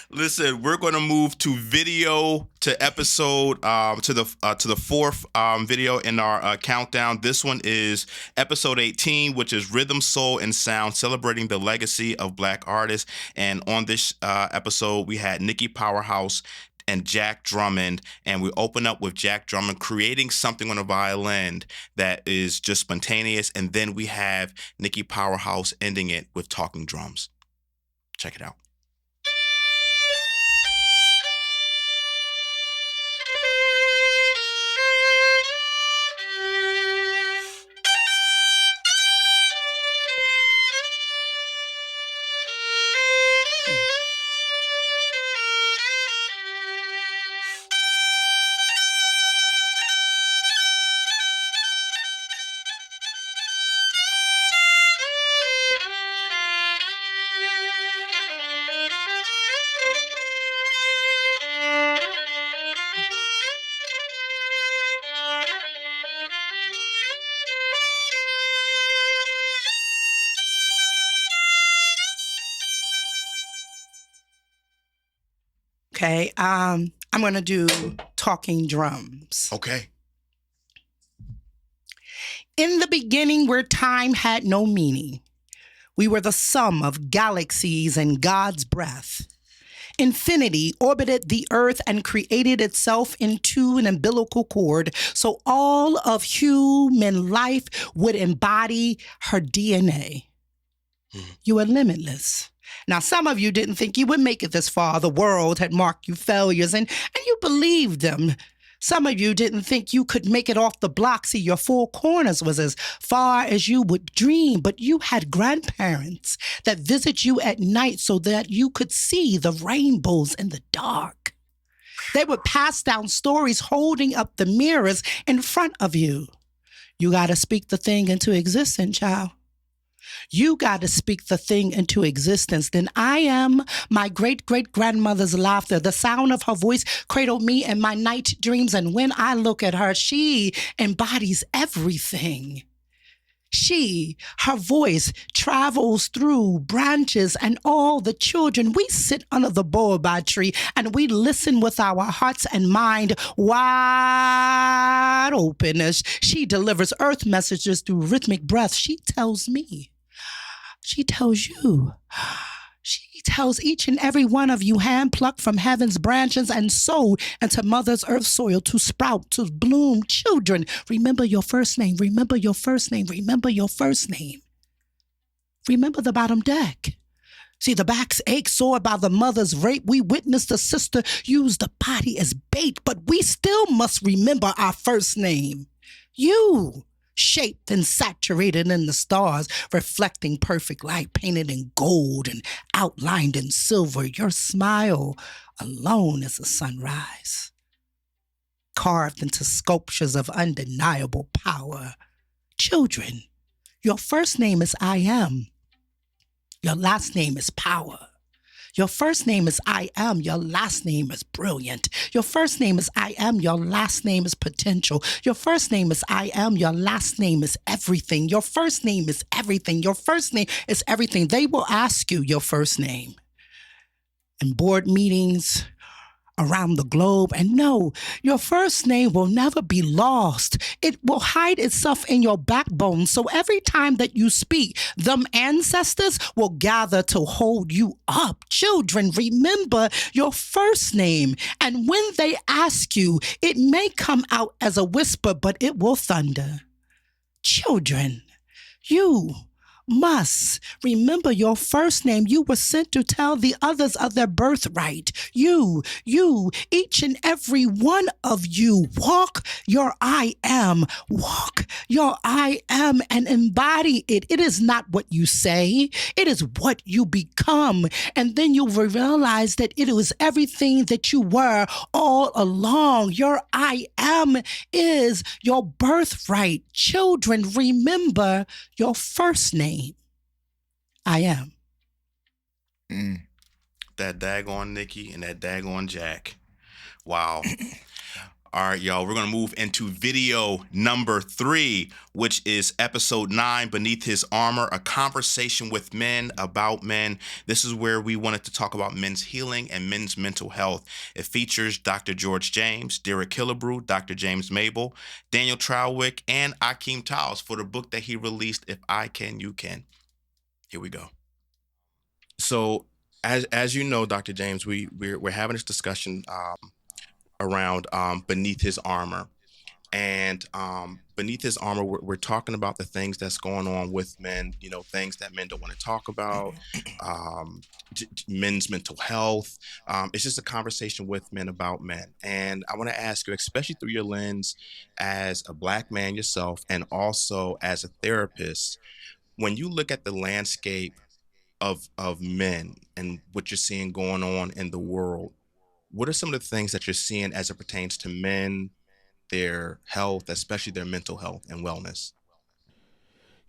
Listen, we're going to move to video, to episode, to the fourth video in our countdown. This one is episode 18, which is Rhythm, Soul, and Sound, celebrating the legacy of Black artists. And on this episode, we had Nikki Powerhouse and Jack Drummond, and we open up with Jack Drummond creating something on a violin that is just spontaneous, and then we have Nikki Powerhouse ending it with talking drums. Check it out. Okay, I'm gonna do talking drums. Okay. In the beginning, where time had no meaning, we were the sum of galaxies and God's breath. Infinity orbited the earth and created itself into an umbilical cord, so all of human life would embody her DNA. You are limitless. Now, some of you didn't think you would make it this far. The world had marked you failures, and you believed them. Some of you didn't think you could make it off the block. See, your four corners was as far as you would dream, but you had grandparents that visit you at night so that you could see the rainbows in the dark. They would pass down stories holding up the mirrors in front of you. You got to speak the thing into existence, child. You got to speak the thing into existence. Then I am my great-great-grandmother's laughter. The sound of her voice cradled me in my night dreams. And when I look at her, she embodies everything. Her voice travels through branches and all the children. We sit under the baobab tree and we listen with our hearts and mind wide open as she delivers earth messages through rhythmic breath. She tells me. She tells you. She tells each and every one of you, hand-plucked from heaven's branches and sowed into Mother's earth soil to sprout, to bloom. Children, remember your first name. Remember your first name. Remember your first name. Remember the bottom deck. See, the backs ache, sore by the mother's rape. We witnessed the sister use the body as bait, but we still must remember our first name. You. Shaped and saturated in the stars, reflecting perfect light, painted in gold and outlined in silver. Your smile alone is a sunrise, carved into sculptures of undeniable power. Children, your first name is I Am. Your last name is Power. Your first name is I Am. Your last name is Brilliant. Your first name is I Am. Your last name is Potential. Your first name is I Am. Your last name is Everything. Your first name is everything. Your first name is everything. They will ask you your first name. In board meetings, around the globe. And no, your first name will never be lost. It will hide itself in your backbone. So every time that you speak, them ancestors will gather to hold you up. Children, remember your first name. And when they ask you, it may come out as a whisper, but it will thunder. Children, you must remember your first name. You were sent to tell the others of their birthright. You, each and every one of you, walk your I am. Walk your I am and embody it. It is not what you say. It is what you become. And then you will realize that it was everything that you were all along. Your I am is your birthright. Children, remember your first name. I am. That daggone Nikki and that daggone Jack. Wow. All right, y'all, we're going to move into video number 3, which is episode 9, Beneath His Armor, a conversation with men about men. This is where we wanted to talk about men's healing and men's mental health. It features Dr. George James, Derek Killebrew, Dr. James Mabel, Daniel Trowick, and Akeem Tiles for the book that he released, If I Can, You Can. Here we go. So, as you know, Dr. James, we're having this discussion around Beneath His Armor. And Beneath His Armor, we're talking about the things that's going on with men, you know, things that men don't want to talk about, men's mental health. It's just a conversation with men about men. And I want to ask you, especially through your lens as a Black man yourself and also as a therapist, when you look at the landscape of men and what you're seeing going on in the world, what are some of the things that you're seeing as it pertains to men, their health, especially their mental health and wellness?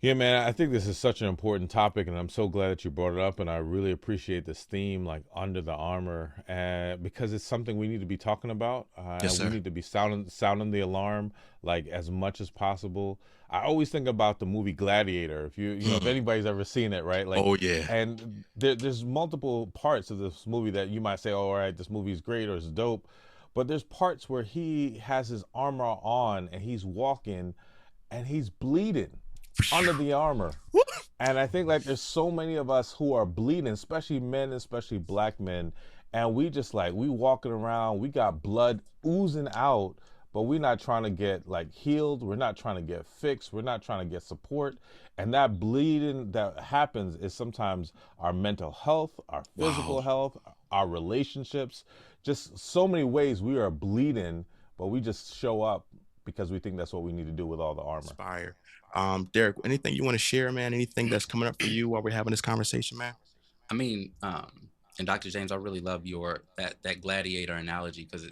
Yeah, man, I think this is such an important topic, and I'm so glad that you brought it up. And I really appreciate this theme, like Under the Armor, because it's something we need to be talking about. Yes, sir. We need to be sounding the alarm, like, as much as possible. I always think about the movie Gladiator. If you know, if anybody's ever seen it, right? Like, oh yeah. And there's multiple parts of this movie that you might say, "Oh, all right, this movie is great or it's dope," but there's parts where he has his armor on and he's walking, and he's bleeding under the armor. And I think, like, there's so many of us who are bleeding, especially men, especially Black men, and we just, like, we walking around, we got blood oozing out, but we're not trying to get, like, healed. We're not trying to get fixed. We're not trying to get support. And that bleeding that happens is sometimes our mental health, our physical health, our relationships, just so many ways we are bleeding, but we just show up because we think that's what we need to do with all the armor. Inspire. Derek, anything you want to share, man? Anything that's coming up for you while we're having this conversation, man? I mean, and Dr. James, I really love your that gladiator analogy because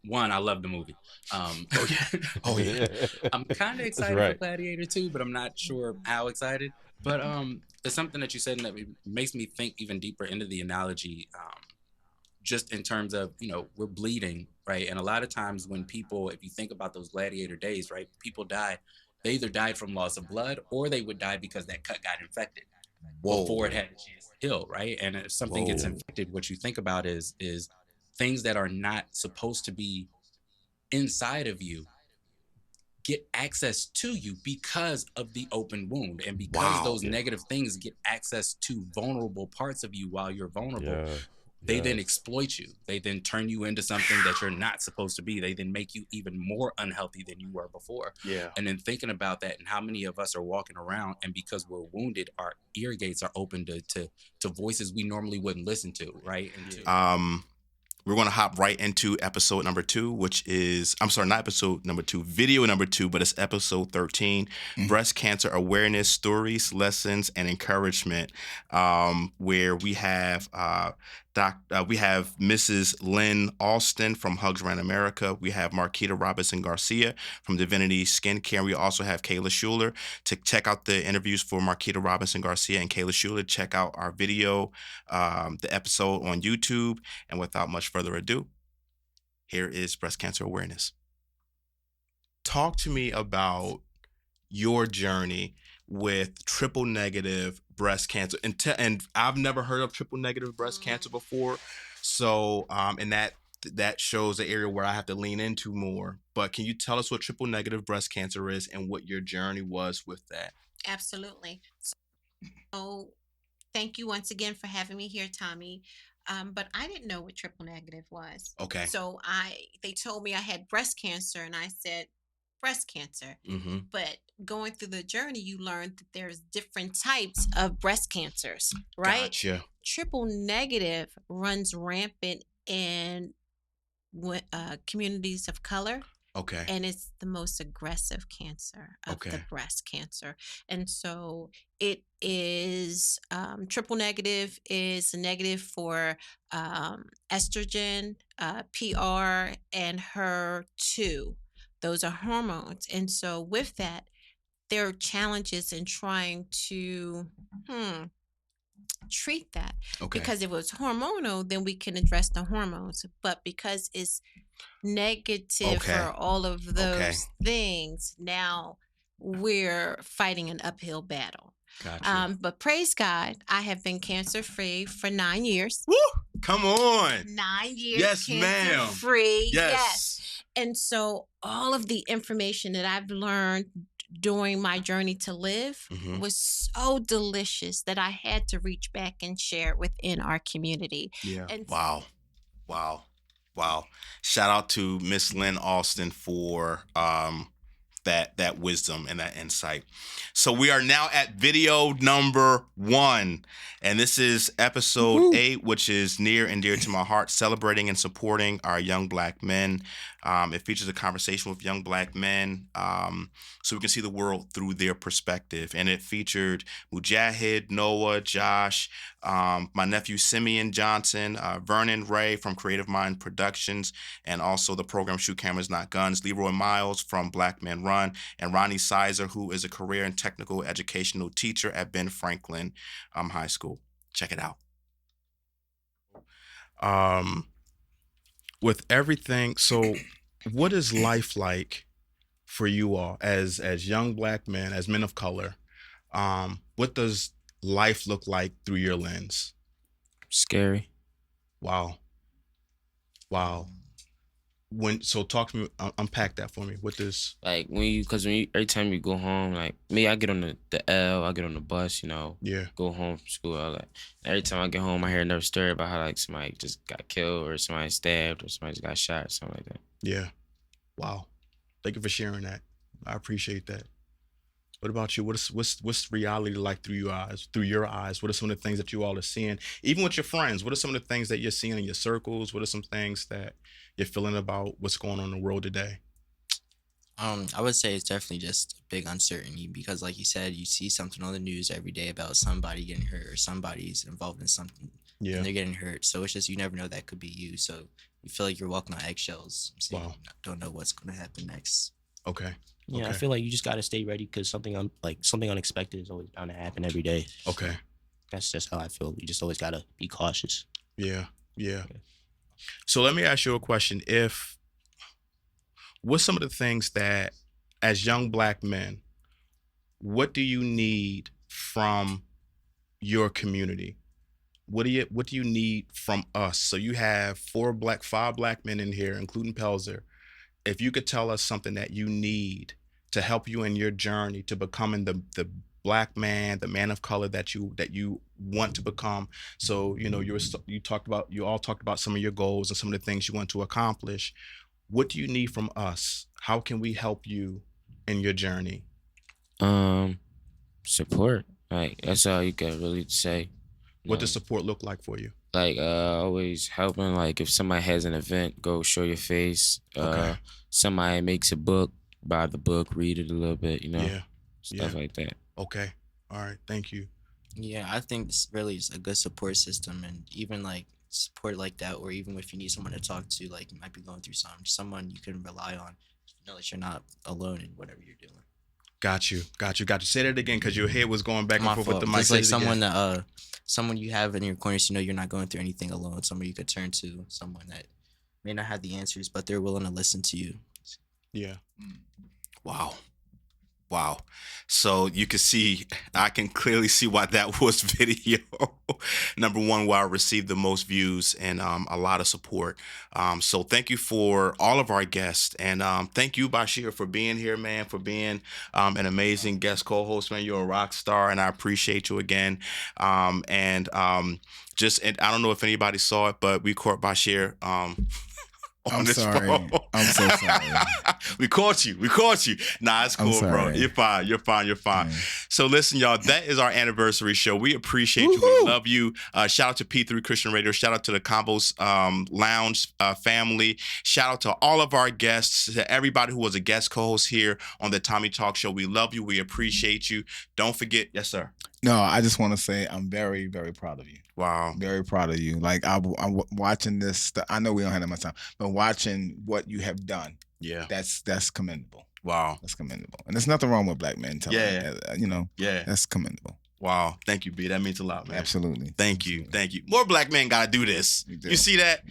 one, I love the movie. Oh yeah. I'm kind of excited for Gladiator 2, but I'm not sure how excited. But there's something that you said that makes me think even deeper into the analogy, just in terms of, you know, we're bleeding, right? And a lot of times when people, if you think about those gladiator days, right, people die. They either died from loss of blood or they would die because that cut got infected before it had a chance to heal, right? And if something gets infected, what you think about is things that are not supposed to be inside of you get access to you because of the open wound, and because those negative things get access to vulnerable parts of you while you're vulnerable. They then exploit you. They then turn you into something that you're not supposed to be. They then make you even more unhealthy than you were before. Yeah. And then thinking about that and how many of us are walking around, and because we're wounded, our ear gates are open to voices we normally wouldn't listen to, right? And we're going to hop right into episode number 2, which is, I'm sorry, not episode number 2, video number 2, but it's episode 13, Breast Cancer Awareness, Stories, Lessons, and Encouragement, where we have we have Mrs. Lynn Alston from Hugs Around America. We have Marquita Robinson Garcia from Divinity Skincare. We also have Kayla Schuler. To check out the interviews for Marquita Robinson Garcia and Kayla Schuler, check out our video, the episode on YouTube. And without much further ado, here is Breast Cancer Awareness. Talk to me about your journey with triple negative breast cancer, and I've never heard of triple negative breast cancer before. So, and that that shows the area where I have to lean into more. But can you tell us what triple negative breast cancer is and what your journey was with that? Absolutely. So thank you once again for having me here, Tommy. But I didn't know what triple negative was. Okay. So they told me I had breast cancer, and I said breast cancer. Mm-hmm. But going through the journey, you learned that there's different types of breast cancers, right? Gotcha. Triple negative runs rampant in communities of color. Okay. And it's the most aggressive cancer of the breast cancer. And so it is triple negative is negative for estrogen, PR, and HER2. Those are hormones. And so with that, there are challenges in trying to treat that. Okay. Because if it was hormonal, then we can address the hormones. But because it's negative for all of those things, now we're fighting an uphill battle. Gotcha. But praise God, I have been cancer free for 9 years. Woo! Come on. 9 years. Yes, ma'am. Free. Yes. And so all of the information that I've learned during my journey to live was so delicious that I had to reach back and share it within our community. Yeah. And Wow. Shout out to Miss Lynn Austin for that wisdom and that insight. So we are now at video number 1, and this is episode 8, which is near and dear to my heart, celebrating and supporting our young Black men. It features a conversation with young Black men so we can see the world through their perspective. And it featured Mujahid, Noah, Josh, my nephew Simeon Johnson, Vernon Ray from Creative Mind Productions, and also the program Shoot Cameras Not Guns, Leroy Miles from Black Men Run, and Ronnie Sizer, who is a career and technical educational teacher at Ben Franklin High School. Check it out. With everything, so what is life like for you all as young Black men, as men of color? What does life look like through your lens? Scary. Wow. So talk to me, unpack that for me. What does Like every time you go home, like me, I get on the L, I get on the bus, go home from school, all that. Every time I get home, I hear another story about how like somebody just got killed or somebody stabbed or somebody just got shot or something like that. Yeah. Wow. Thank you for sharing that. I appreciate that. What about you? What's reality like through your eyes? What are some of the things that you all are seeing? Even with your friends, what are some of the things that you're seeing in your circles? What are some things that you're feeling about what's going on in the world today? I would say it's definitely just a big uncertainty because, like you said, you see something on the news every day about somebody getting hurt or somebody's involved in something and they're getting hurt. So it's just, you never know, that could be you. So you feel like you're walking on eggshells. So you don't know what's going to happen next. Okay. Yeah, I feel like you just gotta stay ready because something unexpected is always bound to happen every day. Okay. That's just how I feel. You just always gotta be cautious. Yeah. So let me ask you a question. What's some of the things that, as young Black men, what do you need from your community? What do you need from us? So you have 5 Black men in here, including Pelzer. If you could tell us something that you need to help you in your journey to becoming the Black man, the man of color that you want to become. So, you all talked about some of your goals and some of the things you want to accomplish. What do you need from us? How can we help you in your journey? Support. Like that's all you can really say. What does support look like for you? Like always helping. Like if somebody has an event, go show your face. Somebody makes a book, buy the book, read it a little bit. Stuff like that. Okay. All right. Thank you. Yeah, I think this really is a good support system, and even like support like that, or even if you need someone to talk to, like you might be going through something, someone you can rely on, know that you're not alone in whatever you're doing. Got you. Say that again, because your head was going back and forth with the mic. It's like someone you have in your corner, so you know you're not going through anything alone. Someone you could turn to, someone that may not have the answers, but they're willing to listen to you. Yeah. Wow. Wow. So you can see, I can clearly see why that was video number one, why I received the most views and a lot of support. So thank you for all of our guests. And thank you, Bashir, for being here, man, for being an amazing guest co-host, man. You're a rock star, and I appreciate you again. And I don't know if anybody saw it, but we caught Bashir I'm sorry. I'm so sorry. We caught you. Nah, it's cool, bro. You're fine. So listen, y'all, that is our anniversary show. We appreciate you. We love you. Shout out to P3 Christian Radio. Shout out to the Combos Lounge family. Shout out to all of our guests, to everybody who was a guest co-host here on the Tommie Talk Show. We love you. We appreciate you. Don't forget, yes, sir. No, I just want to say I'm very, very proud of you. Wow. Very proud of you. Like I'm watching this. I know we don't have that much time, but watching what you have done. Yeah. That's commendable. Wow. That's commendable. And there's nothing wrong with black men telling Yeah. That's commendable. Wow. Thank you, B. That means a lot, man. Absolutely. Thank you. More black men got to do this. You see that?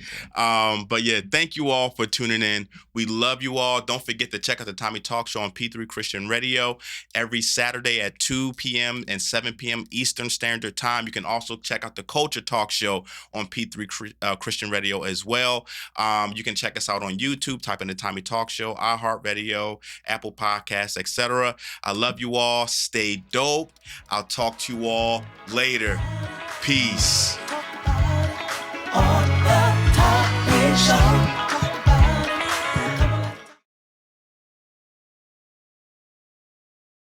But yeah, thank you all for tuning in. We love you all. Don't forget to check out the Tommie Talk Show on P3 Christian Radio every Saturday at 2 p.m. and 7 p.m. Eastern Standard Time. You can also check out the Culture Talk Show on P3 Christian Radio as well. You can check us out on YouTube. Type in the Tommie Talk Show, iHeartRadio, Apple Podcasts, etc. I love you all. Stay dope. I'll talk to you all later. Peace.